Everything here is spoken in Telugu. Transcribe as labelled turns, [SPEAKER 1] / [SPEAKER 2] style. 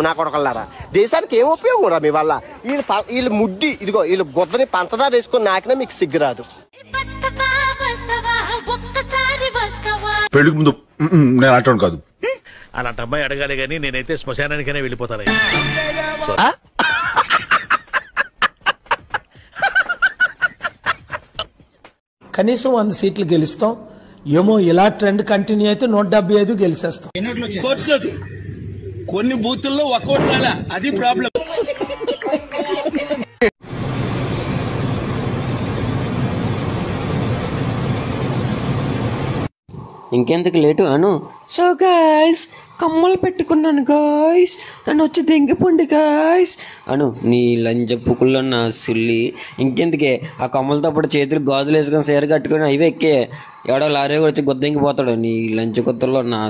[SPEAKER 1] నా కొడకల్లారా దేశానికి ఏం ఉపయోగం రా మీ వల్ల వీళ్ళు ముడ్డి ఇదిగో వీళ్ళు గొద్దని పంచదార వేసుకొని నాకినా మీకు సిగ్గురాదు.
[SPEAKER 2] పెళ్లికి ముందు నేను అంటాను కాదు.
[SPEAKER 3] అలాంటి అమ్మాయి అడగాలి గానీ నేనైతే శ్మశానానికైనా వెళ్ళిపోతాను.
[SPEAKER 4] కనీసం 100 సీట్లు గెలుస్తాం ఏమో. ఇలా ట్రెండ్ కంటిన్యూ అయితే 175 గెలిచేస్తాం.
[SPEAKER 5] కొన్ని బూతుల్లో ఒక్కోటి రాలా, అది ప్రాబ్లం.
[SPEAKER 6] ఇంకెందుకు లేటు అను. సో గాయ్స్ కమ్మలు పెట్టుకున్నాను గాయ్స్, నన్ను వచ్చి దెంగిపోండి గాయ్స్ అను. నీ లంజ పుక్కుల్లో నా సుల్లి. ఇంకెందుకే ఆ కమ్మలతో పాటు చేతులు గాజులు వేసుకొని సేర కట్టుకొని అవి ఎక్కే ఎవడో లారీ వచ్చి గొద్దెంగిపోతాడు. నీ లంచ కొత్తల్లో నా